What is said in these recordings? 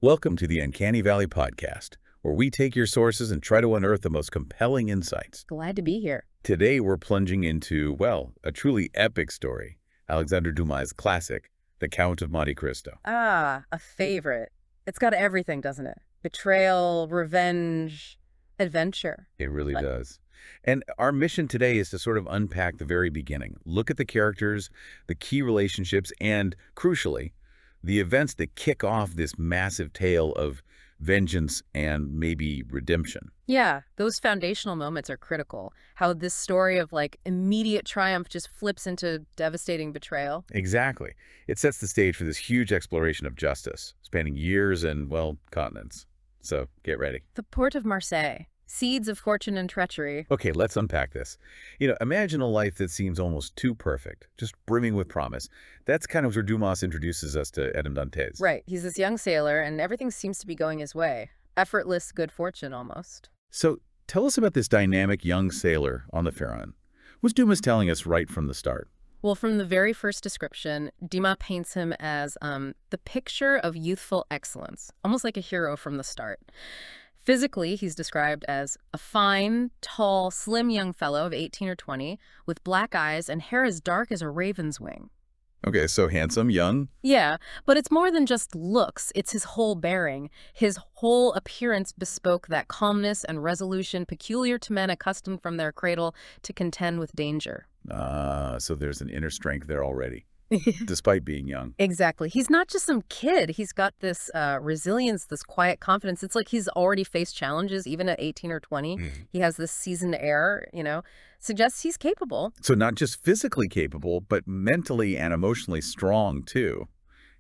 Welcome to the Uncanny Valley podcast, where we take your sources and try to unearth the most compelling insights. Glad to be here. Today, we're plunging into, well, a truly epic story, Alexandre Dumas' classic, The Count of Monte Cristo. Ah, a favorite. It's got everything, doesn't it? Betrayal, revenge, adventure. It really does. And our mission today is to sort of unpack the very beginning, look at the characters, the key relationships, and, crucially, the events that kick off this massive tale of vengeance and maybe redemption. Yeah, those foundational moments are critical. How this story of immediate triumph just flips into devastating betrayal. Exactly. It sets the stage for this huge exploration of justice, spanning years and, well, continents. So get ready. The port of Marseille. Seeds of fortune and treachery. Okay, let's unpack this. Imagine a life that seems almost too perfect, just brimming with promise. That's kind of where Dumas introduces us to Edmond Dantès. Right. He's this young sailor, and everything seems to be going his way. Effortless good fortune, almost. So tell us about this dynamic young sailor on the Pharaon. What's Dumas telling us right from the start? Well, from the very first description, Dumas paints him as the picture of youthful excellence, almost like a hero from the start. Physically, he's described as a fine, tall, slim young fellow of 18 or 20 with black eyes and hair as dark as a raven's wing. Okay, so handsome, young. Yeah, but it's more than just looks. It's his whole bearing. His whole appearance bespoke that calmness and resolution peculiar to men accustomed from their cradle to contend with danger. So there's an inner strength there already, despite being young. Exactly. He's not just some kid. He's got this resilience, this quiet confidence. It's like he's already faced challenges, even at 18 or 20. He has this seasoned air, suggests he's capable. So not just physically capable, but mentally and emotionally strong, too.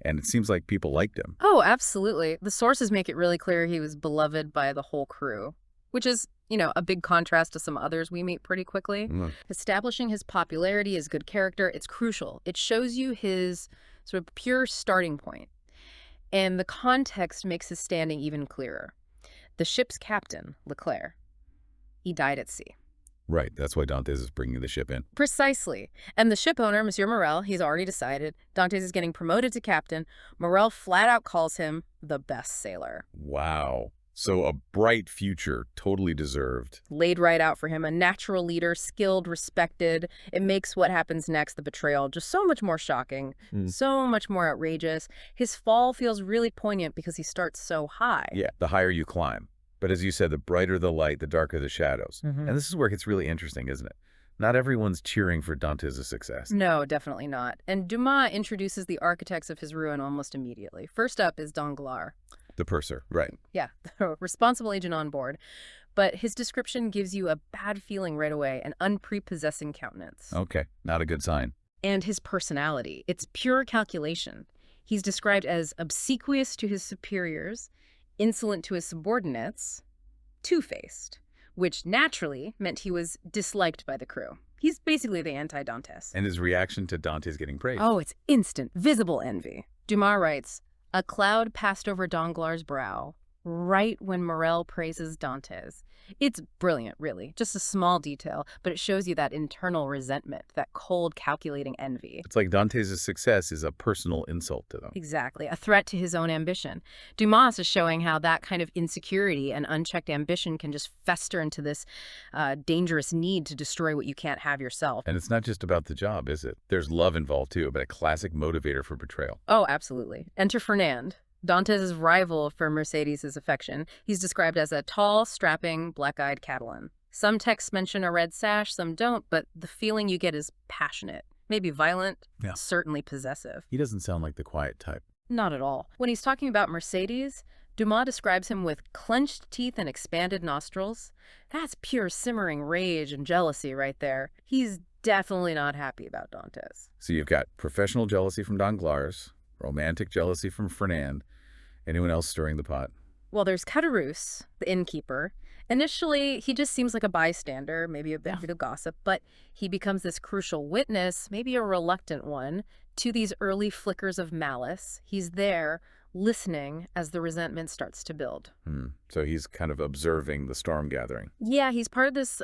And it seems like people liked him. Oh, absolutely. The sources make it really clear he was beloved by the whole crew, which is, a big contrast to some others we meet pretty quickly. Establishing his popularity, his good character, it's crucial. It shows you his sort of pure starting point. And the context makes his standing even clearer. The ship's captain, Leclerc, he died at sea. Right, that's why Dantès is bringing the ship in. Precisely. And the ship owner, Monsieur Morel, he's already decided. Dantès is getting promoted to captain. Morel flat out calls him the best sailor. Wow. So a bright future, totally deserved. Laid right out for him, a natural leader, skilled, respected. It makes what happens next, the betrayal, just so much more shocking, so much more outrageous. His fall feels really poignant because he starts so high. Yeah, the higher you climb. But as you said, the brighter the light, the darker the shadows. And this is where it gets really interesting, isn't it? Not everyone's cheering for Dantès' success. No, definitely not. And Dumas introduces the architects of his ruin almost immediately. First up is Danglars. The purser, right. Yeah, the responsible agent on board. But his description gives you a bad feeling right away, an unprepossessing countenance. Okay, not a good sign. And his personality, it's pure calculation. He's described as obsequious to his superiors, insolent to his subordinates, two-faced, which naturally meant he was disliked by the crew. He's basically the anti-Dantès. And his reaction to Dantès getting praised? Oh, it's instant, visible envy. Dumas writes, a cloud passed over Danglars' brow, right when Morel praises Dantès. It's brilliant, really. Just a small detail, but it shows you that internal resentment, that cold, calculating envy. It's like Dantès' success is a personal insult to them. Exactly. A threat to his own ambition. Dumas is showing how that kind of insecurity and unchecked ambition can just fester into this dangerous need to destroy what you can't have yourself. And it's not just about the job, is it? There's love involved, too, but a classic motivator for betrayal. Oh, absolutely. Enter Fernand. Dantès' rival for Mercedes' affection. He's described as a tall, strapping, black-eyed Catalan. Some texts mention a red sash, some don't, but the feeling you get is passionate, maybe violent, certainly possessive. He doesn't sound like the quiet type. Not at all. When he's talking about Mercedes, Dumas describes him with clenched teeth and expanded nostrils. That's pure simmering rage and jealousy right there. He's definitely not happy about Dantès. So you've got professional jealousy from Danglars, romantic jealousy from Fernand. Anyone else stirring the pot? Well, there's Caderousse, the innkeeper. Initially, he just seems like a bystander, maybe a bit of gossip, but he becomes this crucial witness, maybe a reluctant one, to these early flickers of malice. He's there, listening as the resentment starts to build. So he's kind of observing the storm gathering. Yeah, he's part of this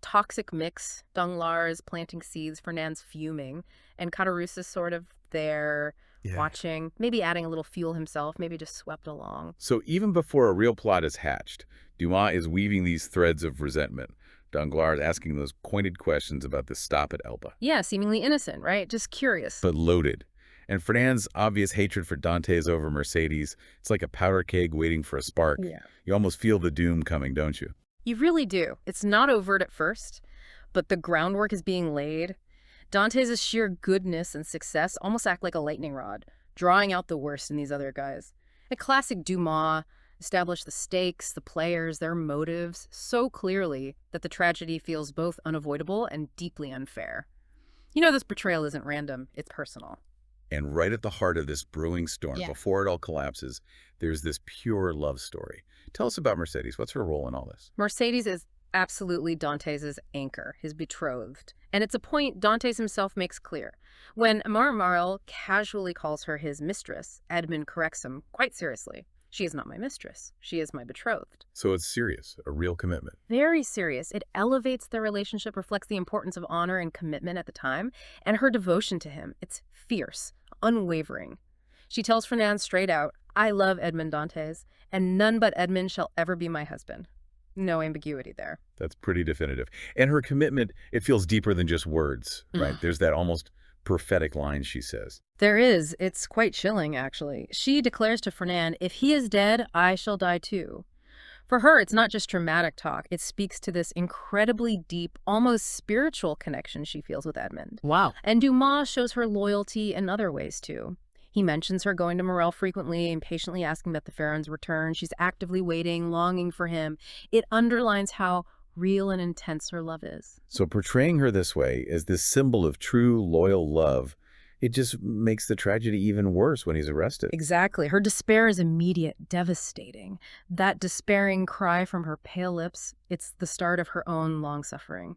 toxic mix. Danglars is planting seeds, Fernand's fuming, and Caderousse is sort of there, watching, maybe adding a little fuel himself, maybe just swept along. So even before a real plot is hatched, Dumas is weaving these threads of resentment. Danglars asking those pointed questions about the stop at Elba. Yeah, seemingly innocent, right? Just curious. But loaded. And Fernand's obvious hatred for Dantès over Mercedes, it's like a powder keg waiting for a spark. Yeah. You almost feel the doom coming, don't you? You really do. It's not overt at first, but the groundwork is being laid. Dantès' sheer goodness and success almost act like a lightning rod, drawing out the worst in these other guys. A classic Dumas established the stakes, the players, their motives so clearly that the tragedy feels both unavoidable and deeply unfair. You know, this betrayal isn't random, it's personal. And right at the heart of this brewing storm, before it all collapses, there's this pure love story. Tell us about Mercedes. What's her role in all this? Mercedes is absolutely Dantès' anchor, his betrothed. And it's a point Dantès himself makes clear. When Marmarel casually calls her his mistress, Edmond corrects him quite seriously. She is not my mistress. She is my betrothed. So it's serious, a real commitment. Very serious. It elevates their relationship, reflects the importance of honor and commitment at the time, and her devotion to him. It's fierce, unwavering. She tells Fernand straight out, I love Edmond Dantès, and none but Edmond shall ever be my husband. No ambiguity there. That's pretty definitive. And her commitment, it feels deeper than just words, right? There's that almost prophetic line she says. There is. It's quite chilling, actually. She declares to Fernand, if he is dead, I shall die too. For her, it's not just dramatic talk. It speaks to this incredibly deep, almost spiritual connection she feels with Edmond. Wow. And Dumas shows her loyalty in other ways, too. He mentions her going to Morel frequently, impatiently asking that the Pharaoh's return. She's actively waiting, longing for him. It underlines how real and intense her love is. So portraying her this way as this symbol of true, loyal love, it just makes the tragedy even worse when he's arrested. Exactly. Her despair is immediate, devastating. That despairing cry from her pale lips, it's the start of her own long suffering.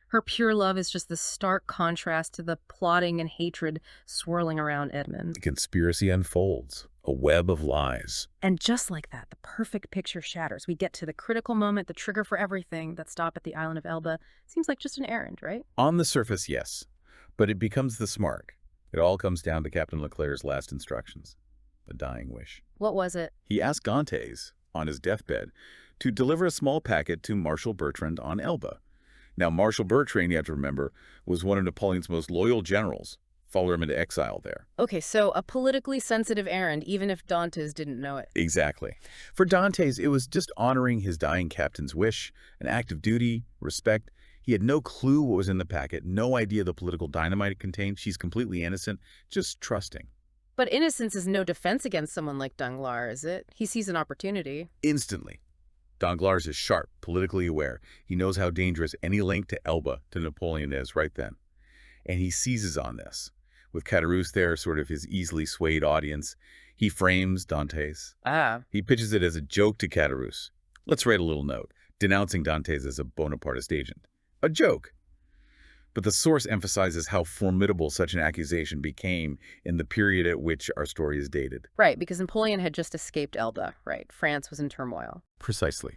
Her pure love is just the stark contrast to the plotting and hatred swirling around Edmond. The conspiracy unfolds, a web of lies. And just like that, the perfect picture shatters. We get to the critical moment, the trigger for everything, that stop at the island of Elba. Seems like just an errand, right? On the surface, yes. But it becomes the smark. It all comes down to Captain Leclerc's last instructions. A dying wish. What was it? He asked Dantès, on his deathbed, to deliver a small packet to Marshal Bertrand on Elba. Now, Marshal Bertrand, you have to remember, was one of Napoleon's most loyal generals. Followed him into exile there. Okay, so a politically sensitive errand, even if Dantès didn't know it. Exactly. For Dantès, it was just honoring his dying captain's wish, an act of duty, respect. He had no clue what was in the packet, no idea the political dynamite it contained. She's completely innocent, just trusting. But innocence is no defense against someone like Danglars, is it? He sees an opportunity. Instantly. Danglars is sharp, politically aware. He knows how dangerous any link to Elba, to Napoleon is right then. And he seizes on this. With Caderousse there, sort of his easily swayed audience, he frames Dantès. He pitches it as a joke to Caderousse. Let's write a little note, denouncing Dantès as a Bonapartist agent. A joke. But the source emphasizes how formidable such an accusation became in the period at which our story is dated. Right, because Napoleon had just escaped Elba, right? France was in turmoil. Precisely.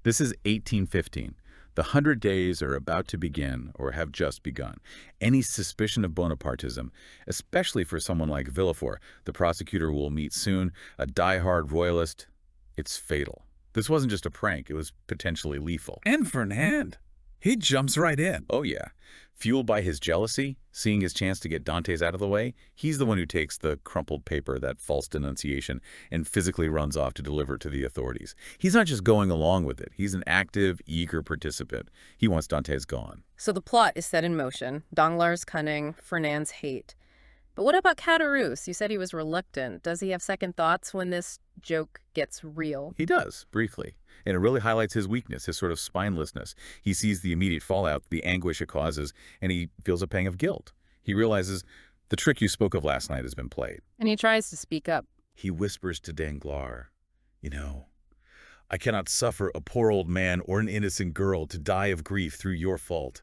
This is 1815. The 100 days are about to begin or have just begun. Any suspicion of Bonapartism, especially for someone like Villefort, the prosecutor we'll meet soon, a die-hard royalist, it's fatal. This wasn't just a prank, it was potentially lethal. And Fernand, he jumps right in. Oh yeah. Fueled by his jealousy, seeing his chance to get Dantès out of the way, he's the one who takes the crumpled paper, that false denunciation, and physically runs off to deliver it to the authorities. He's not just going along with it. He's an active, eager participant. He wants Dantès gone. So the plot is set in motion. Danglars' cunning, Fernand's hate. But what about Caderousse? You said he was reluctant. Does he have second thoughts when this joke gets real? He does, briefly. And it really highlights his weakness, his sort of spinelessness. He sees the immediate fallout, the anguish it causes, and he feels a pang of guilt. He realizes the trick you spoke of last night has been played. And he tries to speak up. He whispers to Danglars, you know, I cannot suffer a poor old man or an innocent girl to die of grief through your fault.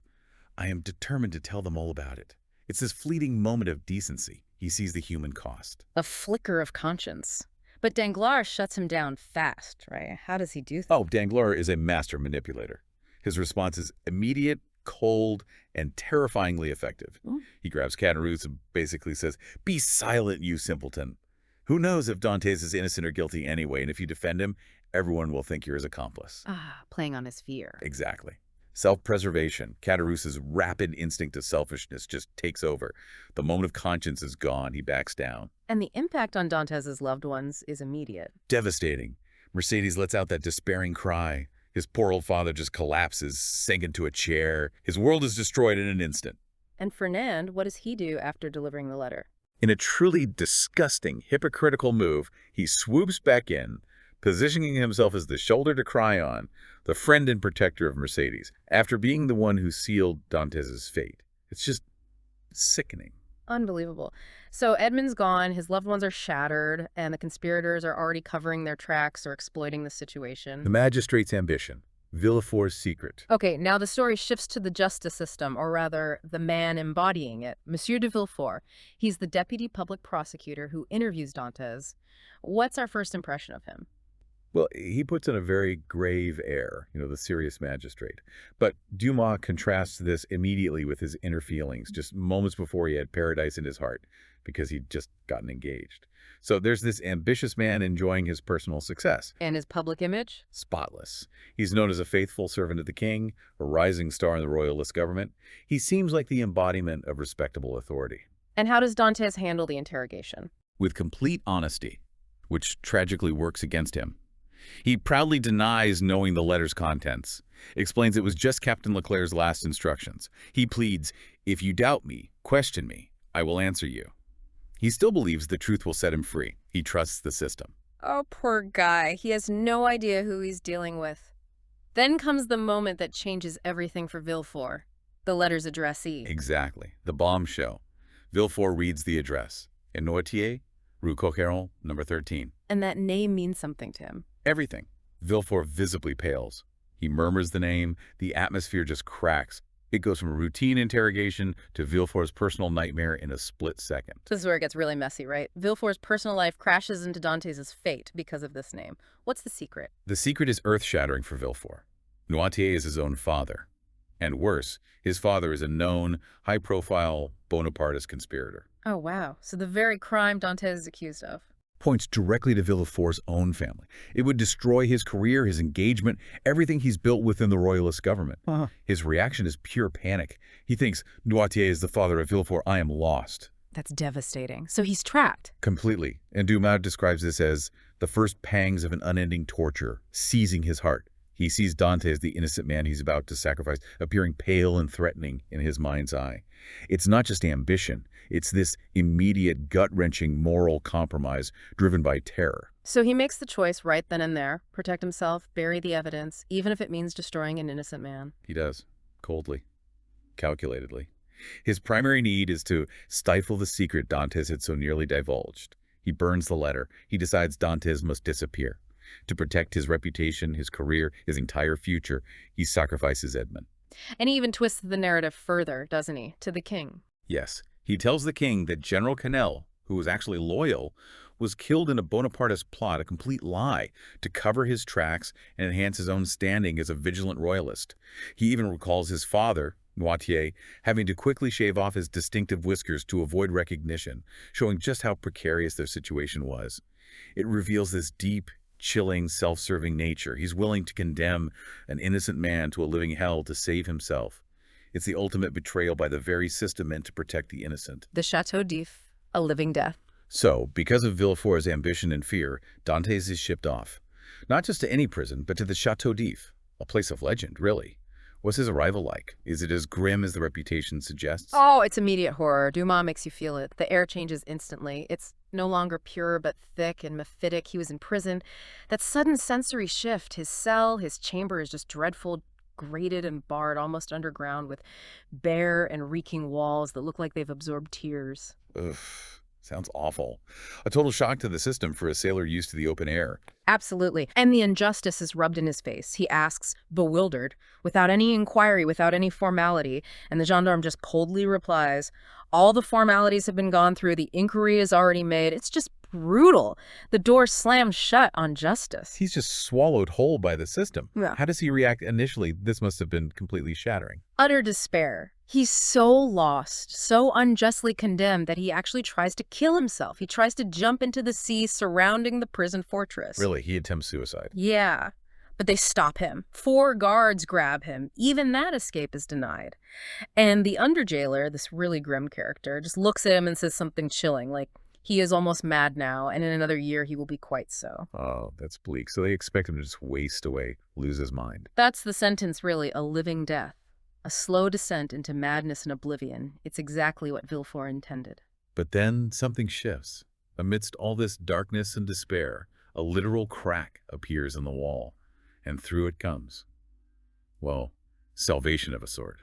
I am determined to tell them all about it. It's this fleeting moment of decency. He sees the human cost. A flicker of conscience. But Danglars shuts him down fast, right? How does he do that? Oh, Danglars is a master manipulator. His response is immediate, cold and terrifyingly effective. He grabs Caderousse and basically says, "Be silent, you simpleton. Who knows if Dantès is innocent or guilty anyway, and if you defend him, everyone will think you're his accomplice." Playing on his fear. Exactly. Self-preservation. Caderousse's rapid instinct of selfishness just takes over. The moment of conscience is gone. He backs down. And the impact on Dantès' loved ones is immediate. Devastating. Mercedes lets out that despairing cry. His poor old father just collapses, sank into a chair. His world is destroyed in an instant. And Fernand, what does he do after delivering the letter? In a truly disgusting, hypocritical move, he swoops back in, positioning himself as the shoulder to cry on, the friend and protector of Mercedes, after being the one who sealed Dantès' fate. It's just sickening. Unbelievable. So Edmond's gone, his loved ones are shattered, and the conspirators are already covering their tracks or exploiting the situation. The magistrate's ambition, Villefort's secret. Okay, now the story shifts to the justice system, or rather, the man embodying it, Monsieur de Villefort. He's the deputy public prosecutor who interviews Dantès. What's our first impression of him? Well, he puts in a very grave air, the serious magistrate. But Dumas contrasts this immediately with his inner feelings, just moments before he had paradise in his heart, because he'd just gotten engaged. So there's this ambitious man enjoying his personal success. And his public image? Spotless. He's known as a faithful servant of the king, a rising star in the royalist government. He seems like the embodiment of respectable authority. And how does Dantès handle the interrogation? With complete honesty, which tragically works against him. He proudly denies knowing the letter's contents, explains it was just Captain Leclerc's last instructions. He pleads, "If you doubt me, question me. I will answer you." He still believes the truth will set him free. He trusts the system. Oh, poor guy. He has no idea who he's dealing with. Then comes the moment that changes everything for Villefort, the letter's addressee. Exactly. The bombshell. Villefort reads the address. In Noirtier, Rue Coqueron, number 13. And that name means something to him. Everything. Villefort visibly pales. He murmurs the name. The atmosphere just cracks. It goes from a routine interrogation to Villefort's personal nightmare in a split second. This is where it gets really messy, right? Villefort's personal life crashes into Dantès' fate because of this name. What's the secret? The secret is earth-shattering for Villefort. Noirtier is his own father. And worse, his father is a known, high-profile Bonapartist conspirator. Oh, wow. So the very crime Dantès is accused of Points directly to Villefort's own family. It would destroy his career, his engagement, everything he's built within the royalist government. His reaction is pure panic. He thinks, "Noirtier is the father of Villefort. I am lost." That's devastating. So he's trapped. Completely. And Dumas describes this as the first pangs of an unending torture, seizing his heart. He sees Dantès, the innocent man he's about to sacrifice, appearing pale and threatening in his mind's eye. It's not just ambition. It's this immediate, gut-wrenching moral compromise driven by terror. So he makes the choice right then and there. Protect himself, bury the evidence, even if it means destroying an innocent man. He does. Coldly. Calculatedly. His primary need is to stifle the secret Dantès had so nearly divulged. He burns the letter. He decides Dantès must disappear. To protect his reputation, his career, his entire future, he sacrifices Edmond. And he even twists the narrative further, doesn't he, to the king? Yes. He tells the king that General Quesnel, who was actually loyal, was killed in a Bonapartist plot, a complete lie, to cover his tracks and enhance his own standing as a vigilant royalist. He even recalls his father, Noirtier, having to quickly shave off his distinctive whiskers to avoid recognition, showing just how precarious their situation was. It reveals this deep, chilling, self-serving nature. He's willing to condemn an innocent man to a living hell to save himself. It's the ultimate betrayal by the very system meant to protect the innocent. The Château d'If, a living death. So, because of Villefort's ambition and fear, Dantès is shipped off. Not just to any prison, but to the Château d'If, a place of legend, really. What's his arrival like? Is it as grim as the reputation suggests? Oh, it's immediate horror. Dumas makes you feel it. The air changes instantly. It's no longer pure, but thick and mephitic. He was in prison. That sudden sensory shift, his cell, his chamber is just dreadful, grated and barred, almost underground, with bare and reeking walls that look like they've absorbed tears. Ugh, sounds awful. A total shock to the system for a sailor used to the open air. Absolutely. And the injustice is rubbed in his face. He asks, bewildered, without any inquiry, without any formality, and the gendarme just coldly replies, "All the formalities have been gone through, the inquiry is already made." It's just brutal. The door slams shut on justice. He's just swallowed whole by the system. Yeah. How does he react initially? This must have been completely shattering. Utter despair. He's so lost, so unjustly condemned that he actually tries to kill himself. He tries to jump into the sea surrounding the prison fortress. Really, he attempts suicide. Yeah, but they stop him. 4 guards grab him. Even that escape is denied. And the underjailer, this really grim character, just looks at him and says something chilling, like, he is almost mad now, and in another year he will be quite so. Oh, that's bleak. So they expect him to just waste away, lose his mind. That's the sentence, really, a living death. A slow descent into madness and oblivion. It's exactly what Villefort intended. But then something shifts. Amidst all this darkness and despair, a literal crack appears in the wall, and through it comes, well, salvation of a sort.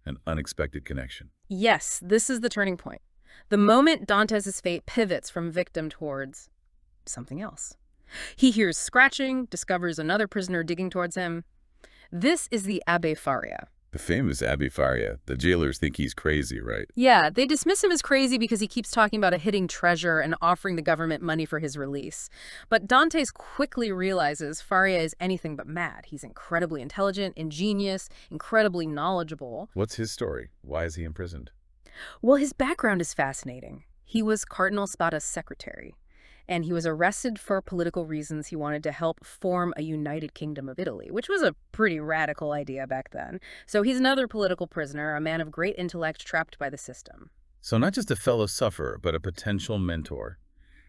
An unexpected connection. Yes, this is the turning point. The moment Dantès' fate pivots from victim towards something else. He hears scratching, discovers another prisoner digging towards him. This is the Abbé Faria. The famous Abbé Faria. The jailers think he's crazy, right? Yeah, they dismiss him as crazy because he keeps talking about a hidden treasure and offering the government money for his release. But Dantès quickly realizes Faria is anything but mad. He's incredibly intelligent, ingenious, incredibly knowledgeable. What's his story? Why is he imprisoned? Well, his background is fascinating. He was Cardinal Spada's secretary, and he was arrested for political reasons. He wanted to help form a united kingdom of Italy, which was a pretty radical idea back then. So he's another political prisoner, a man of great intellect trapped by the system. So not just a fellow sufferer, but a potential mentor.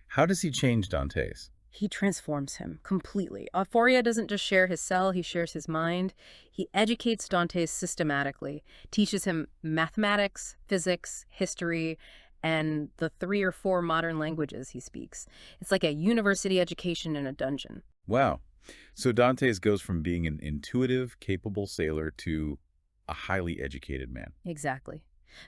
How does he change Dantès? He transforms him completely. Faria doesn't just share his cell, he shares his mind. He educates Dantès systematically, teaches him mathematics, physics, history, and the 3 or 4 modern languages he speaks. It's like a university education in a dungeon. Wow. So Dantès goes from being an intuitive, capable sailor to a highly educated man. Exactly.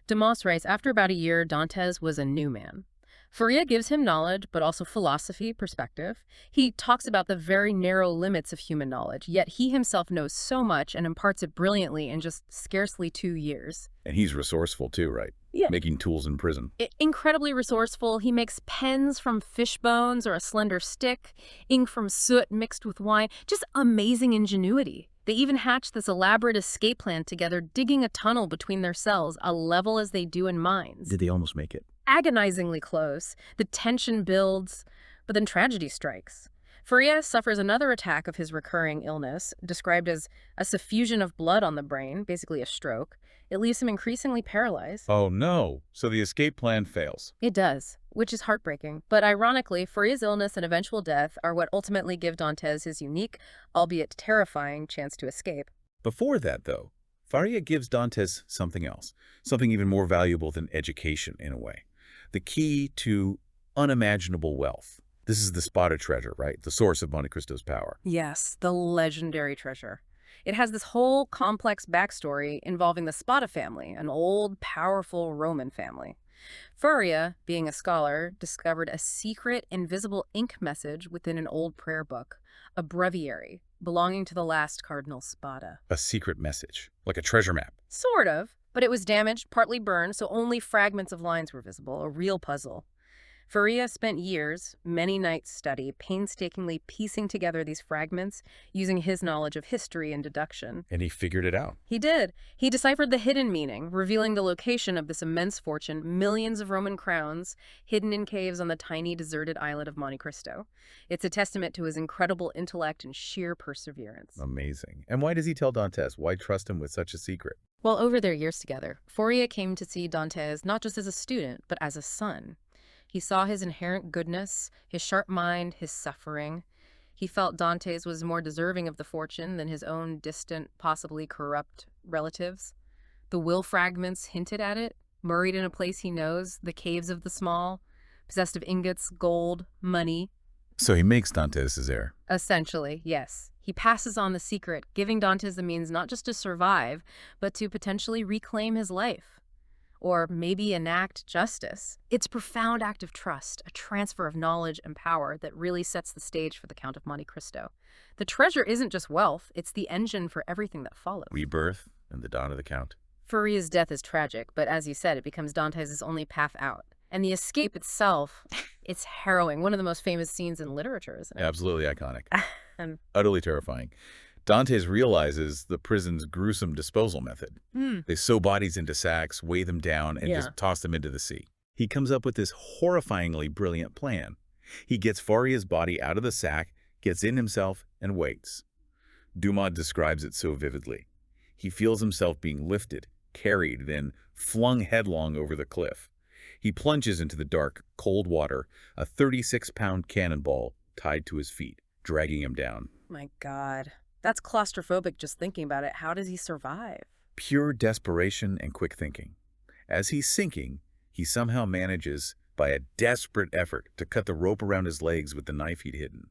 Dumas writes, after about a year, Dantès was a new man. Faria gives him knowledge, but also philosophy, perspective. He talks about the very narrow limits of human knowledge, yet he himself knows so much and imparts it brilliantly in just scarcely 2 years. And he's resourceful too, right? Yeah. Making tools in prison. Incredibly resourceful. He makes pens from fish bones or a slender stick, ink from soot mixed with wine. Just amazing ingenuity. They even hatch this elaborate escape plan together, digging a tunnel between their cells, a level as they do in mines. Did they almost make it? Agonizingly close. The tension builds, but then tragedy strikes. Faria suffers another attack of his recurring illness, described as a suffusion of blood on the brain, basically a stroke. It leaves him increasingly paralyzed. Oh no! So the escape plan fails. It does, which is heartbreaking. But ironically, Faria's illness and eventual death are what ultimately give Dantès his unique, albeit terrifying, chance to escape. Before that, though, Faria gives Dantès something else, something even more valuable than education in a way. The key to unimaginable wealth. This is the Spada treasure, right? The source of Monte Cristo's power. Yes, the legendary treasure. It has this whole complex backstory involving the Spada family, an old, powerful Roman family. Faria, being a scholar, discovered a secret, invisible ink message within an old prayer book, a breviary belonging to the last Cardinal Spada. A secret message, like a treasure map. Sort of, but it was damaged, partly burned, so only fragments of lines were visible, a real puzzle. Faria spent years, many nights study, painstakingly piecing together these fragments using his knowledge of history and deduction. And he figured it out. He did. He deciphered the hidden meaning, revealing the location of this immense fortune, millions of Roman crowns, hidden in caves on the tiny deserted islet of Monte Cristo. It's a testament to his incredible intellect and sheer perseverance. Amazing. And why does he tell Dantès? Why trust him with such a secret? Well, over their years together, Faria came to see Dantès not just as a student, but as a son. He saw his inherent goodness, his sharp mind, his suffering. He felt Dantès was more deserving of the fortune than his own distant, possibly corrupt relatives. The will fragments hinted at it, buried in a place he knows, the caves of the small, possessed of ingots, gold, money. So he makes Dantès his heir. Essentially, yes. He passes on the secret, giving Dantès the means not just to survive, but to potentially reclaim his life. Or maybe enact justice. It's a profound act of trust, a transfer of knowledge and power that really sets the stage for the Count of Monte Cristo. The treasure isn't just wealth, it's the engine for everything that follows. Rebirth and the dawn of the Count. Faria's death is tragic, but as you said, it becomes Dantès' only path out. And the escape itself, it's harrowing. One of the most famous scenes in literature, isn't it? Absolutely iconic. And Utterly terrifying. Dantès realizes the prison's gruesome disposal method. They sew bodies into sacks, weigh them down, and just toss them into the sea. He comes up with this horrifyingly brilliant plan. He gets Faria's body out of the sack, gets in himself, and waits. Dumas describes it so vividly. He feels himself being lifted, carried, then flung headlong over the cliff. He plunges into the dark, cold water, a 36-pound cannonball tied to his feet, dragging him down. my God, that's claustrophobic just thinking about it. How does he survive? Pure desperation and quick thinking. As he's sinking, he somehow manages, by a desperate effort, to cut the rope around his legs with the knife he'd hidden.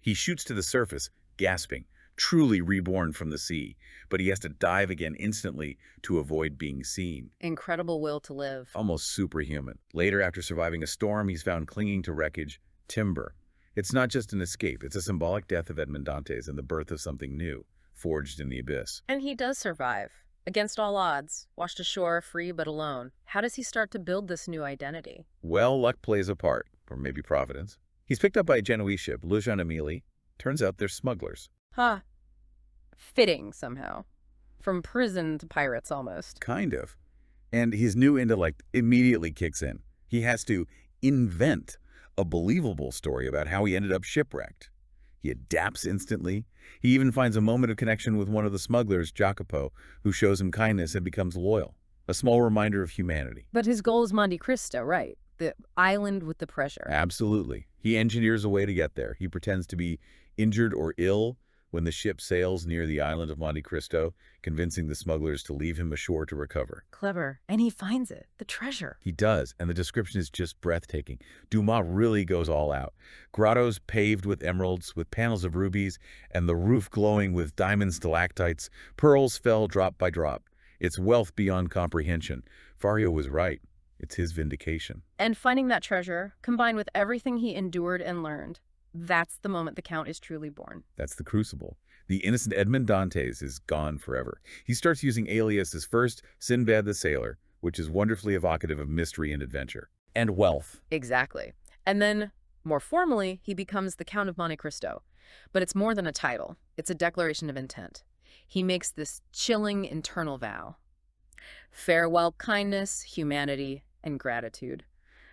He shoots to the surface, gasping, truly reborn from the sea, but he has to dive again instantly to avoid being seen. Incredible will to live. Almost superhuman. Later, after surviving a storm, he's found clinging to wreckage, timber. It's not just an escape, it's a symbolic death of Edmond Dantès and the birth of something new, forged in the abyss. And he does survive. Against all odds, washed ashore, free but alone. How does he start to build this new identity? Well, luck plays a part, or maybe providence. He's picked up by a Genoese ship, Le Jeune Amélie. Turns out they're smugglers. Huh. Fitting, somehow. From prison to pirates, almost. Kind of. And his new intellect immediately kicks in. He has to invent a believable story about how he ended up shipwrecked. He adapts instantly. He even finds a moment of connection with one of the smugglers, Jacopo, who shows him kindness and becomes loyal. A small reminder of humanity. But his goal is Monte Cristo, right? The island with the pressure. Absolutely. He engineers a way to get there. He pretends to be injured or ill when the ship sails near the island of Monte Cristo, convincing the smugglers to leave him ashore to recover. Clever. And he finds it. The treasure. He does, and the description is just breathtaking. Dumas really goes all out. Grottos paved with emeralds, with panels of rubies, and the roof glowing with diamond stalactites. Pearls fell drop by drop. It's wealth beyond comprehension. Faria was right. It's his vindication. And finding that treasure, combined with everything he endured and learned, that's the moment the Count is truly born. That's the crucible. The innocent Edmond Dantès is gone forever. He starts using aliases first, Sinbad the Sailor, which is wonderfully evocative of mystery and adventure. And wealth. Exactly. And then, more formally, he becomes the Count of Monte Cristo. But it's more than a title. It's a declaration of intent. He makes this chilling internal vow. Farewell kindness, humanity, and gratitude.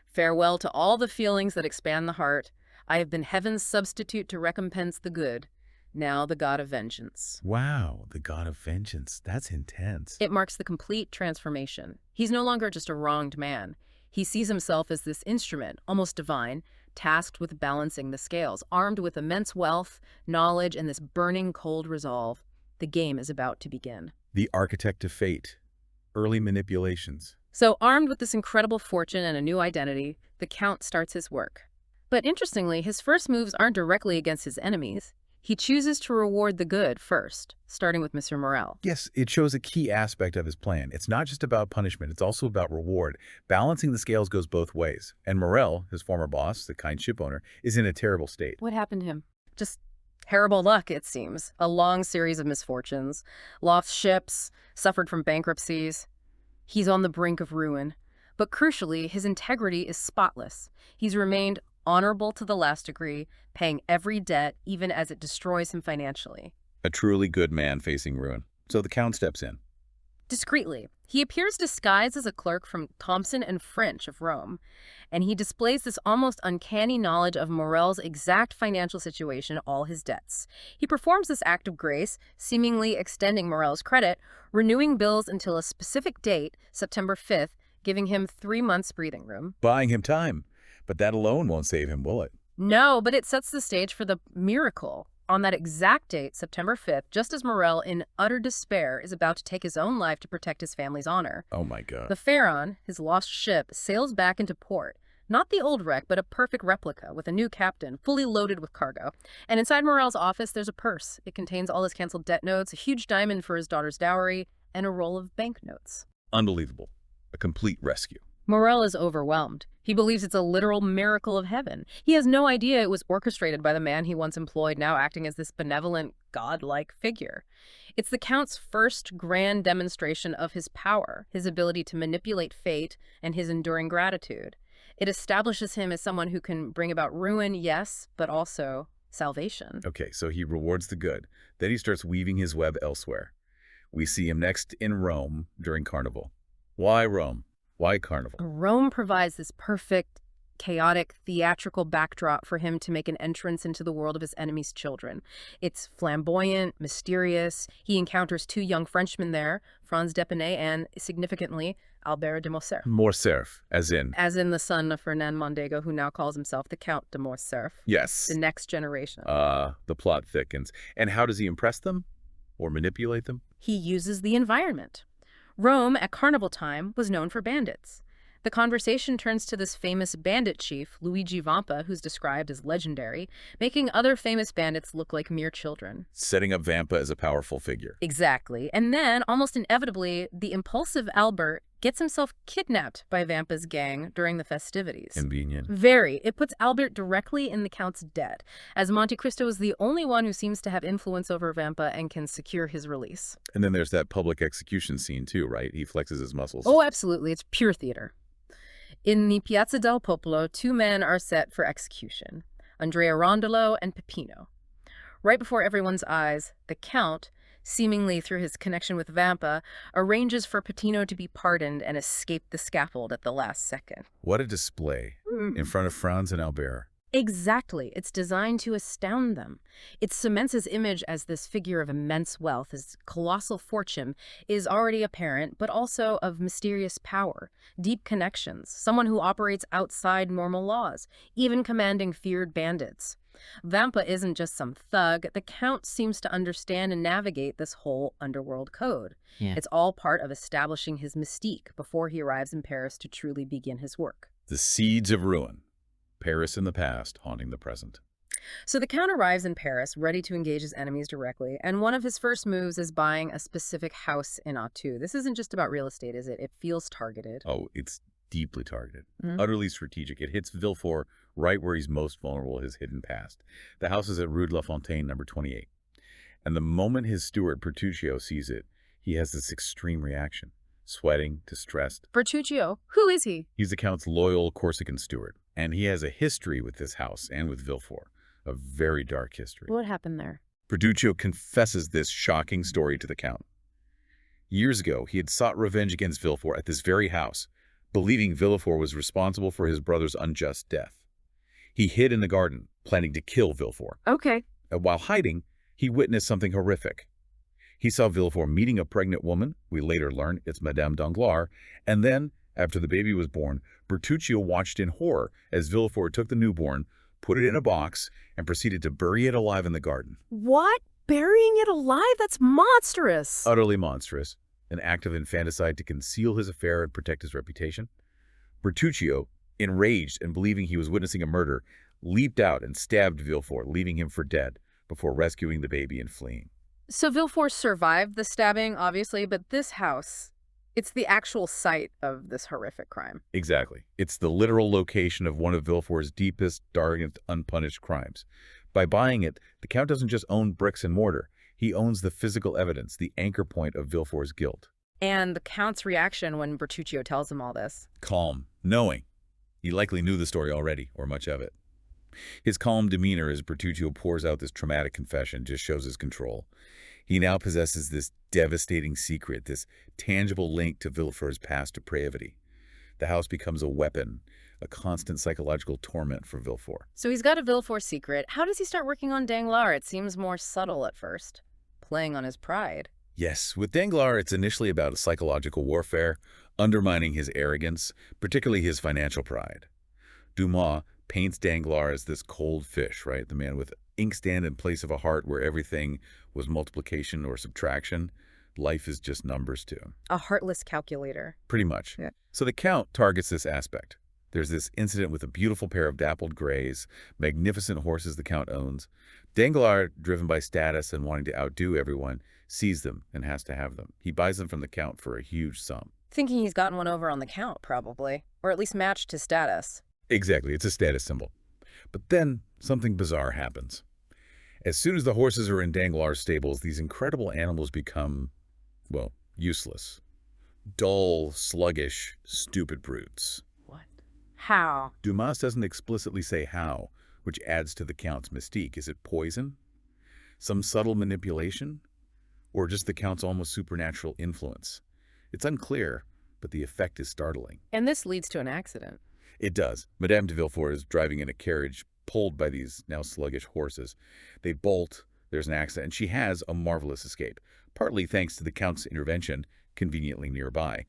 Farewell to all the feelings that expand the heart. I have been heaven's substitute to recompense the good, now the god of vengeance. Wow, the god of vengeance. That's intense. It marks the complete transformation. He's no longer just a wronged man. He sees himself as this instrument, almost divine, tasked with balancing the scales, armed with immense wealth, knowledge, and this burning cold resolve. The game is about to begin. The architect of fate. Early manipulations. So, armed with this incredible fortune and a new identity, the Count starts his work. But interestingly, his first moves aren't directly against his enemies. He chooses to reward the good first, starting with Monsieur Morel. Yes, it shows a key aspect of his plan. It's not just about punishment, it's also about reward. Balancing the scales goes both ways. And Morel, his former boss, the kind ship owner, is in a terrible state. What happened to him? Just terrible luck, it seems. A long series of misfortunes. Lost ships, suffered from bankruptcies. He's on the brink of ruin. But crucially, his integrity is spotless. He's remained honorable to the last degree, paying every debt, even as it destroys him financially. A truly good man facing ruin. So the Count steps in. Discreetly, he appears disguised as a clerk from Thomson and French of Rome, and he displays this almost uncanny knowledge of Morel's exact financial situation, all his debts. He performs this act of grace, seemingly extending Morel's credit, renewing bills until a specific date, September 5th, giving him 3 months breathing room. Buying him time. But that alone won't save him, will it? No, but it sets the stage for the miracle. On that exact date, September 5th, just as Morel, in utter despair, is about to take his own life to protect his family's honor, Oh my God. the Pharaon, his lost ship, sails back into port. Not the old wreck, but a perfect replica, with a new captain, fully loaded with cargo. And inside Morel's office, there's a purse. It contains all his canceled debt notes, a huge diamond for his daughter's dowry, and a roll of banknotes. Unbelievable. A complete rescue. Morel is overwhelmed. He believes it's a literal miracle of heaven. He has no idea it was orchestrated by the man he once employed, now acting as this benevolent, godlike figure. It's the Count's first grand demonstration of his power, his ability to manipulate fate, and his enduring gratitude. It establishes him as someone who can bring about ruin, yes, but also salvation. Okay, so he rewards the good. Then he starts weaving his web elsewhere. We see him next in Rome during Carnival. Why Rome? Why Carnival? Rome provides this perfect, chaotic, theatrical backdrop for him to make an entrance into the world of his enemy's children. It's flamboyant, mysterious. He encounters two young Frenchmen there, Franz d'Epinay and, significantly, Albert de Morcerf. Morcerf, as in? As in the son of Fernand Mondego, who now calls himself the Count de Morcerf. Yes. The next generation. The plot thickens. And how does he impress them? Or manipulate them? He uses the environment. Rome, at carnival time, was known for bandits. The conversation turns to this famous bandit chief, Luigi Vampa, who's described as legendary, making other famous bandits look like mere children. Setting up Vampa as a powerful figure. Exactly. And then, almost inevitably, the impulsive Albert gets himself kidnapped by Vampa's gang during the festivities. Convenient. Very. It puts Albert directly in the Count's debt, as Monte Cristo is the only one who seems to have influence over Vampa and can secure his release. And then there's that public execution scene too, right? He flexes his muscles. Oh, absolutely. It's pure theater. In the Piazza del Popolo, two men are set for execution, Andrea Rondolo and Peppino. Right before everyone's eyes, the Count, seemingly through his connection with Vampa, arranges for Peppino to be pardoned and escape the scaffold at the last second. What a display in front of Franz and Albert. Exactly. It's designed to astound them. It cements his image as this figure of immense wealth. His colossal fortune is already apparent, but also of mysterious power, deep connections, someone who operates outside normal laws, even commanding feared bandits. Vampa isn't just some thug. The Count seems to understand and navigate this whole underworld code. Yeah. It's all part of establishing his mystique before he arrives in Paris to truly begin his work. The seeds of ruin. Paris in the past, haunting the present. So the Count arrives in Paris, ready to engage his enemies directly, and one of his first moves is buying a specific house in Auteuil. This isn't just about real estate, is it? It feels targeted. Oh, it's deeply targeted, utterly strategic. It hits Villefort right where he's most vulnerable, his hidden past. The house is at Rue de la Fontaine, number 28. And the moment his steward, Bertuccio, sees it, he has this extreme reaction. Sweating, distressed. Bertuccio? Who is he? He's the Count's loyal Corsican steward, and he has a history with this house and with Villefort, a very dark history. What happened there? Bertuccio confesses this shocking story to the Count. Years ago, he had sought revenge against Villefort at this very house, believing Villefort was responsible for his brother's unjust death. He hid in the garden, planning to kill Villefort. Okay. And while hiding, he witnessed something horrific. He saw Villefort meeting a pregnant woman. We later learn it's Madame Danglars. And then, after the baby was born, Bertuccio watched in horror as Villefort took the newborn, put it in a box, and proceeded to bury it alive in the garden. What? Burying it alive? That's monstrous. Utterly monstrous. An act of infanticide to conceal his affair and protect his reputation. Bertuccio, enraged and believing he was witnessing a murder, leaped out and stabbed Villefort, leaving him for dead, before rescuing the baby and fleeing. So Villefort survived the stabbing, obviously, but this house, it's the actual site of this horrific crime. Exactly. It's the literal location of one of Villefort's deepest, darkest, unpunished crimes. By buying it, the Count doesn't just own bricks and mortar. He owns the physical evidence, the anchor point of Villefort's guilt. And the Count's reaction when Bertuccio tells him all this? Calm, knowing. He likely knew the story already, or much of it. His calm demeanor as Bertuccio pours out this traumatic confession just shows his control. He now possesses this devastating secret, this tangible link to Villefort's past depravity. The house becomes a weapon, a constant psychological torment for Villefort. So he's got a Villefort secret. How does he start working on Danglars? It seems more subtle at first, playing on his pride. Yes, with Danglars, it's initially about psychological warfare, undermining his arrogance, particularly his financial pride. Dumas paints Danglars as this cold fish, right? The man with inkstand in place of a heart where everything was multiplication or subtraction. Life is just numbers to him. A heartless calculator. Pretty much. Yeah. So the Count targets this aspect. There's this incident with a beautiful pair of dappled grays, magnificent horses the Count owns. Danglars, driven by status and wanting to outdo everyone, sees them and has to have them. He buys them from the Count for a huge sum. Thinking he's gotten one over on the Count, probably. Or at least matched his status. Exactly. It's a status symbol. But then something bizarre happens. As soon as the horses are in Danglars' stables, these incredible animals become, well, useless. Dull, sluggish, stupid brutes. What? How? Dumas doesn't explicitly say how, which adds to the Count's mystique. Is it poison? Some subtle manipulation? Or just the Count's almost supernatural influence? It's unclear, but the effect is startling. And this leads to an accident. It does. Madame de Villefort is driving in a carriage pulled by these now sluggish horses. They bolt, there's an accident, and she has a marvelous escape, partly thanks to the Count's intervention, conveniently nearby.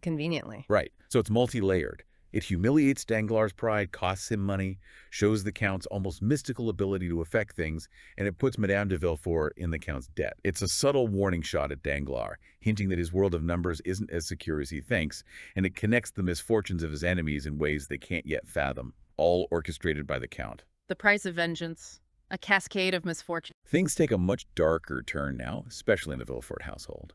Conveniently. Right. So it's multi-layered. It humiliates Danglars' pride, costs him money, shows the Count's almost mystical ability to affect things, and it puts Madame de Villefort in the Count's debt. It's a subtle warning shot at Danglars, hinting that his world of numbers isn't as secure as he thinks, and it connects the misfortunes of his enemies in ways they can't yet fathom, all orchestrated by the Count. The price of vengeance. A cascade of misfortune. Things take a much darker turn now, especially in the Villefort household.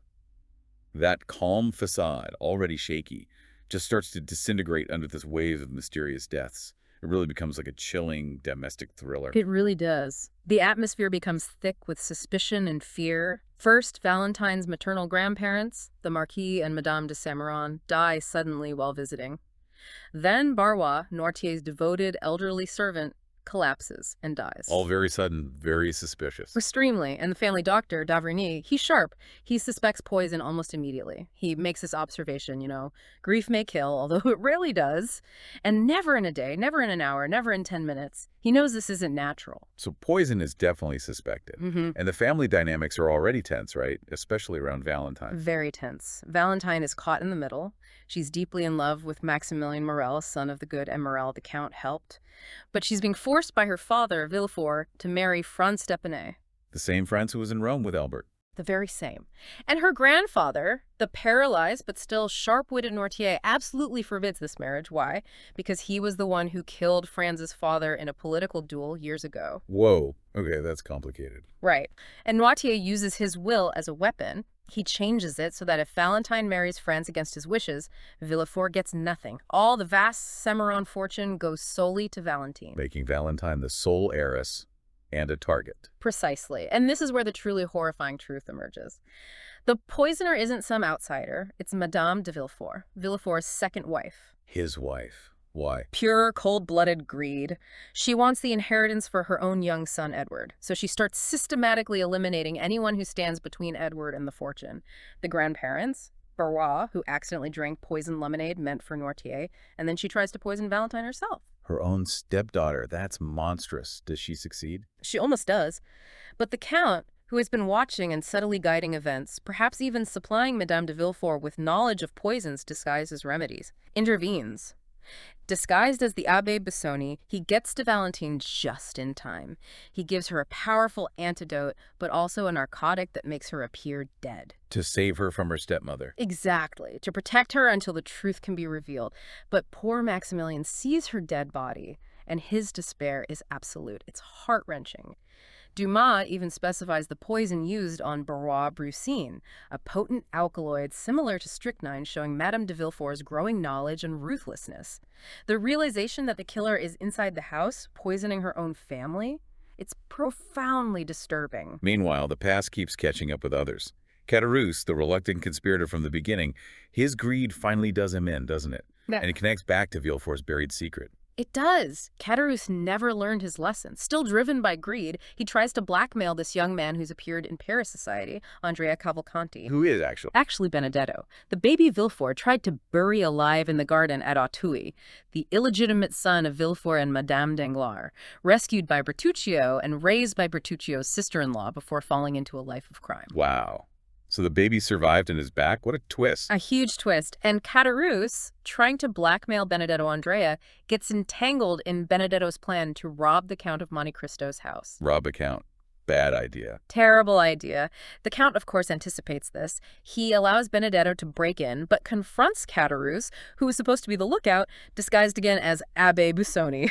That calm facade, already shaky, just starts to disintegrate under this wave of mysterious deaths. It really becomes like a chilling domestic thriller. It really does. The atmosphere becomes thick with suspicion and fear. First, Valentine's maternal grandparents, the Marquis and Madame de Saint-Méran, die suddenly while visiting. Then Barrois, Noirtier's devoted elderly servant, collapses and dies. All very sudden, very suspicious. Extremely. And the family doctor, d'Avrigny, he's sharp. He suspects poison almost immediately. He makes this observation, grief may kill, although it rarely does. And never in a day, never in an hour, never in 10 minutes. He knows this isn't natural. So poison is definitely suspected. And the family dynamics are already tense, right? Especially around Valentine. Very tense. Valentine is caught in the middle. She's deeply in love with Maximilien Morel, son of the good Emerald the Count helped. But she's being forced by her father, Villefort, to marry Franz d'Épinay. The same Franz who was in Rome with Albert. The very same. And her grandfather, the paralyzed but still sharp-witted Noirtier, absolutely forbids this marriage. Why? Because he was the one who killed Franz's father in a political duel years ago. Whoa. Okay, that's complicated. Right. And Noirtier uses his will as a weapon. He changes it so that if Valentine marries Franz against his wishes, Villefort gets nothing. All the vast Saint-Méran fortune goes solely to Valentine. Making Valentine the sole heiress and a target. Precisely. And this is where the truly horrifying truth emerges. The poisoner isn't some outsider. It's Madame de Villefort, Villefort's second wife. His wife. Why? Pure, cold-blooded greed. She wants the inheritance for her own young son, Edward. So she starts systematically eliminating anyone who stands between Edward and the fortune. The grandparents, Barrois, who accidentally drank poisoned lemonade meant for Noirtier, and then she tries to poison Valentine herself. Her own stepdaughter. That's monstrous. Does she succeed? She almost does. But the Count, who has been watching and subtly guiding events, perhaps even supplying Madame de Villefort with knowledge of poisons disguised as remedies, intervenes. Disguised as the Abbé Busoni, he gets to Valentine just in time. He gives her a powerful antidote, but also a narcotic that makes her appear dead. To save her from her stepmother. Exactly. To protect her until the truth can be revealed. But poor Maximilien sees her dead body, and his despair is absolute. It's heart-wrenching. Dumas even specifies the poison used on Barrois brucine, a potent alkaloid similar to strychnine, showing Madame de Villefort's growing knowledge and ruthlessness. The realization that the killer is inside the house, poisoning her own family, it's profoundly disturbing. Meanwhile, the past keeps catching up with others. Caderousse, the reluctant conspirator from the beginning, his greed finally does him in, doesn't it? Yeah. And it connects back to Villefort's buried secret. It does. Caderousse never learned his lesson. Still driven by greed, he tries to blackmail this young man who's appeared in Paris society, Andrea Cavalcanti. Who is actually? Actually Benedetto. The baby Villefort tried to bury alive in the garden at Auteuil, the illegitimate son of Villefort and Madame Danglars, rescued by Bertuccio and raised by Bertuccio's sister-in-law before falling into a life of crime. Wow. So the baby survived and is back? What a twist. A huge twist. And Caderousse, trying to blackmail Benedetto Andrea, gets entangled in Benedetto's plan to rob the Count of Monte Cristo's house. Rob a count. Bad idea. Terrible idea. The Count, of course, anticipates this. He allows Benedetto to break in, but confronts Caderousse, who is supposed to be the lookout, disguised again as Abbé Busoni.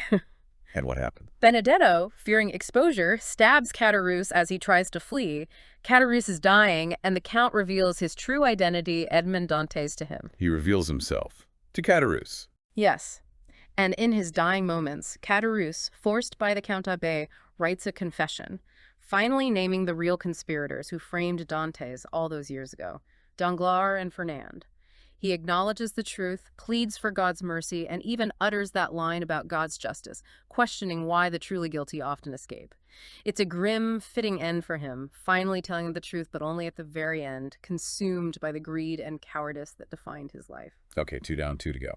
And what happened? Benedetto, fearing exposure, stabs Caderousse as he tries to flee. Caderousse is dying, and the Count reveals his true identity, Edmond Dantès, to him. He reveals himself to Caderousse. Yes. And in his dying moments, Caderousse, forced by the Count Abbé, writes a confession, finally naming the real conspirators who framed Dantès all those years ago, Danglars and Fernand. He acknowledges the truth, pleads for God's mercy, and even utters that line about God's justice, questioning why the truly guilty often escape. It's a grim, fitting end for him, finally telling the truth, but only at the very end, consumed by the greed and cowardice that defined his life. Okay, 2 down, 2 to go.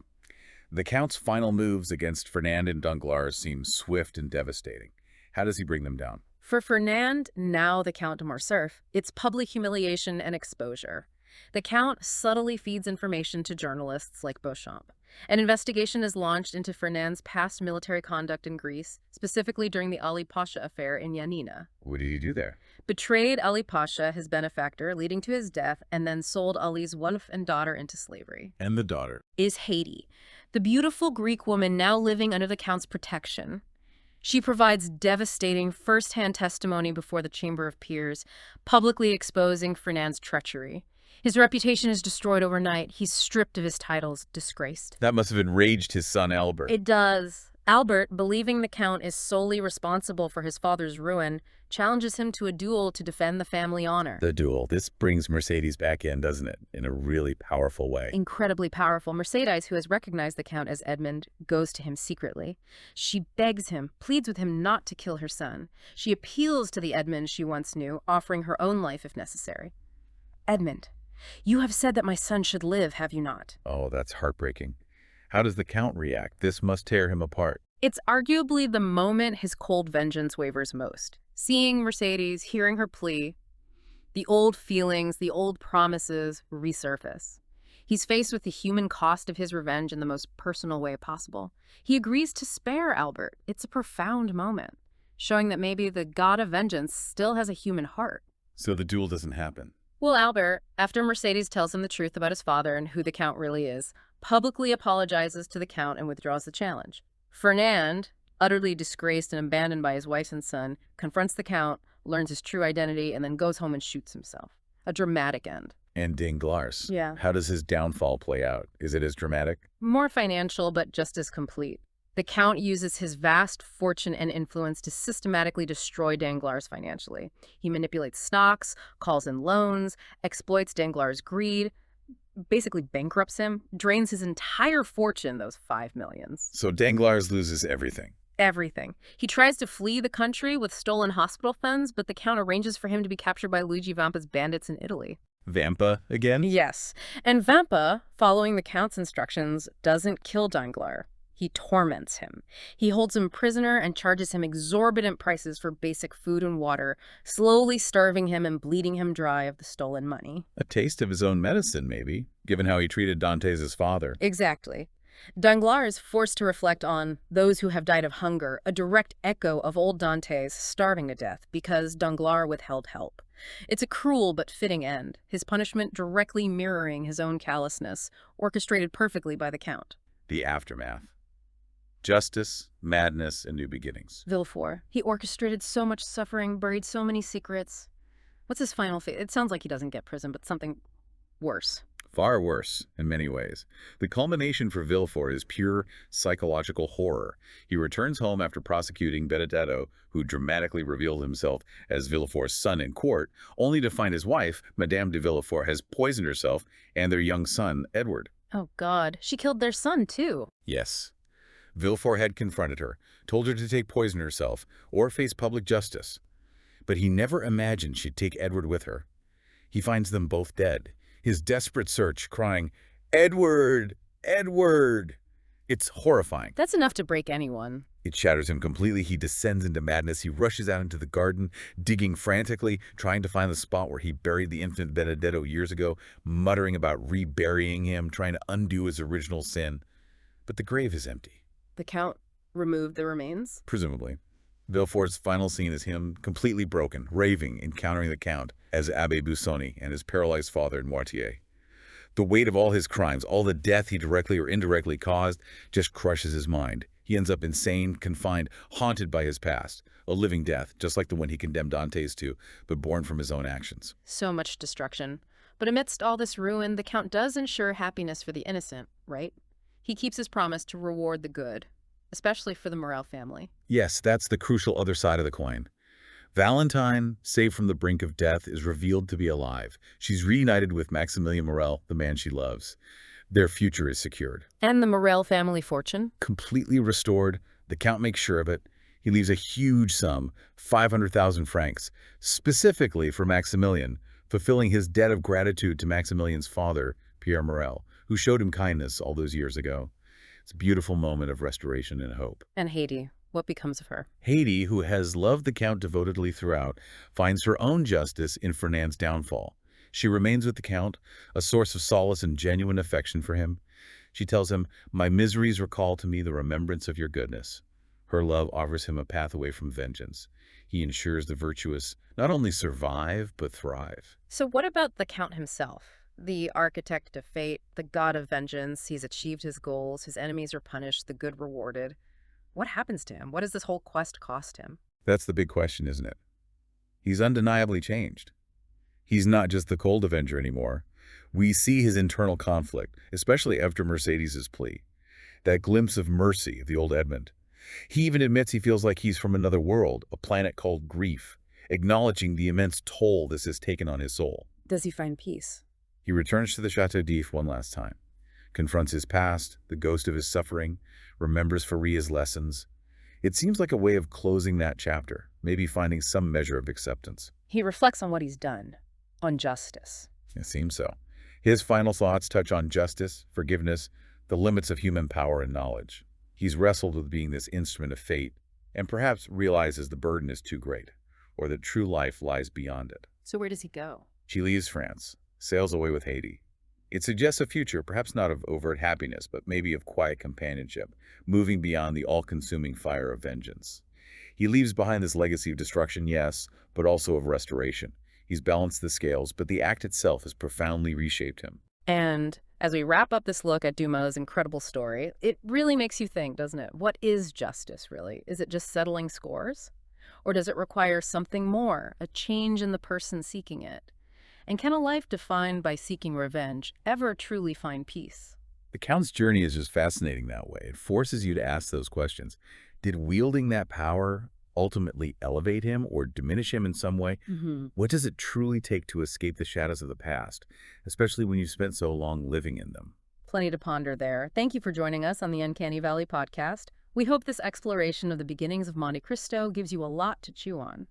The Count's final moves against Fernand and Danglars seem swift and devastating. How does he bring them down? For Fernand, now the Count de Morcerf, it's public humiliation and exposure. The Count subtly feeds information to journalists like Beauchamp. An investigation is launched into Fernand's past military conduct in Greece, specifically during the Ali Pasha affair in Yanina. What did he do there? Betrayed Ali Pasha, his benefactor, leading to his death, and then sold Ali's wife and daughter into slavery. And the daughter. Is Haiti, the beautiful Greek woman now living under the Count's protection. She provides devastating first-hand testimony before the Chamber of Peers, publicly exposing Fernand's treachery. His reputation is destroyed overnight. He's stripped of his titles, disgraced. That must have enraged his son Albert. It does. Albert, believing the Count is solely responsible for his father's ruin, challenges him to a duel to defend the family honor. The duel. This brings Mercedes back in, doesn't it? In a really powerful way. Incredibly powerful. Mercedes, who has recognized the Count as Edmond, goes to him secretly. She begs him, pleads with him not to kill her son. She appeals to the Edmond she once knew, offering her own life if necessary. Edmond, you have said that my son should live, have you not? Oh, that's heartbreaking. How does the Count react? This must tear him apart. It's arguably the moment his cold vengeance wavers most. Seeing Mercedes, hearing her plea, the old feelings, the old promises resurface. He's faced with the human cost of his revenge in the most personal way possible. He agrees to spare Albert. It's a profound moment, showing that maybe the god of vengeance still has a human heart. So the duel doesn't happen. Well, Albert, after Mercedes tells him the truth about his father and who the Count really is, publicly apologizes to the Count and withdraws the challenge. Fernand, utterly disgraced and abandoned by his wife and son, confronts the Count, learns his true identity, and then goes home and shoots himself. A dramatic end. And Danglars. Yeah. How does his downfall play out? Is it as dramatic? More financial, but just as complete. The Count uses his vast fortune and influence to systematically destroy Danglars financially. He manipulates stocks, calls in loans, exploits Danglars' greed, basically bankrupts him, drains his entire fortune, those $5 million. So Danglars loses everything. Everything. He tries to flee the country with stolen hospital funds, but the Count arranges for him to be captured by Luigi Vampa's bandits in Italy. Vampa again? Yes. And Vampa, following the Count's instructions, doesn't kill Danglars. He torments him. He holds him prisoner and charges him exorbitant prices for basic food and water, slowly starving him and bleeding him dry of the stolen money. A taste of his own medicine, maybe, given how he treated Dantès' father. Exactly. Danglars is forced to reflect on those who have died of hunger, a direct echo of old Dantès starving to death because Danglars withheld help. It's a cruel but fitting end, his punishment directly mirroring his own callousness, orchestrated perfectly by the Count. The aftermath. Justice, madness, and new beginnings. Villefort. He orchestrated so much suffering, buried so many secrets. What's his final fate? It sounds like he doesn't get prison, but something worse. Far worse, in many ways. The culmination for Villefort is pure psychological horror. He returns home after prosecuting Benedetto, who dramatically revealed himself as Villefort's son in court, only to find his wife, Madame de Villefort, has poisoned herself and their young son, Edward. Oh, God. She killed their son, too. Yes. Villefort had confronted her, told her to take poison herself, or face public justice. But he never imagined she'd take Edward with her. He finds them both dead, his desperate search crying, "Edward! Edward!" It's horrifying. That's enough to break anyone. It shatters him completely. He descends into madness. He rushes out into the garden, digging frantically, trying to find the spot where he buried the infant Benedetto years ago, muttering about reburying him, trying to undo his original sin. But the grave is empty. The Count removed the remains? Presumably. Villefort's final scene is him, completely broken, raving, encountering the Count as Abbé Busoni and his paralyzed father in Moitié. The weight of all his crimes, all the death he directly or indirectly caused, just crushes his mind. He ends up insane, confined, haunted by his past. A living death, just like the one he condemned Dantès to, but born from his own actions. So much destruction. But amidst all this ruin, the Count does ensure happiness for the innocent, right? He keeps his promise to reward the good, especially for the Morel family. Yes, that's the crucial other side of the coin. Valentine, saved from the brink of death, is revealed to be alive. She's reunited with Maximilian Morel, the man she loves. Their future is secured. And the Morel family fortune? Completely restored. The Count makes sure of it. He leaves a huge sum, 500,000 francs, specifically for Maximilian, fulfilling his debt of gratitude to Maximilian's father, Pierre Morel, who showed him kindness all those years ago. It's a beautiful moment of restoration and hope. And Haiti, what becomes of her? Haiti, who has loved the Count devotedly throughout, finds her own justice in Fernand's downfall. She remains with the Count, a source of solace and genuine affection for him. She tells him, "My miseries recall to me the remembrance of your goodness." Her love offers him a path away from vengeance. He ensures the virtuous not only survive, but thrive. So what about the Count himself? The architect of fate, the god of vengeance. He's achieved his goals, his enemies are punished, the good rewarded. What happens to him? What does this whole quest cost him? That's the big question, isn't it? He's undeniably changed. He's not just the cold avenger anymore. We see his internal conflict, especially after Mercedes's plea. That glimpse of mercy of the old Edmond. He even admits he feels like he's from another world, a planet called grief, acknowledging the immense toll this has taken on his soul. Does he find peace? He returns to the Château d'If one last time, confronts his past, the ghost of his suffering, remembers Faria's lessons. It seems like a way of closing that chapter, maybe finding some measure of acceptance. He reflects on what he's done, on justice. It seems so. His final thoughts touch on justice, forgiveness, the limits of human power and knowledge. He's wrestled with being this instrument of fate, and perhaps realizes the burden is too great, or that true life lies beyond it. So where does he go? She leaves France, sails away with Haiti. It suggests a future, perhaps not of overt happiness, but maybe of quiet companionship, moving beyond the all-consuming fire of vengeance. He leaves behind this legacy of destruction, yes, but also of restoration. He's balanced the scales, but the act itself has profoundly reshaped him. And as we wrap up this look at Dumas' incredible story, it really makes you think, doesn't it? What is justice, really? Is it just settling scores? Or does it require something more, a change in the person seeking it? And can a life defined by seeking revenge ever truly find peace? The Count's journey is just fascinating that way. It forces you to ask those questions. Did wielding that power ultimately elevate him or diminish him in some way? What does it truly take to escape the shadows of the past, especially when you've spent so long living in them? Plenty to ponder there. Thank you for joining us on the Uncanny Valley podcast. We hope this exploration of the beginnings of Monte Cristo gives you a lot to chew on.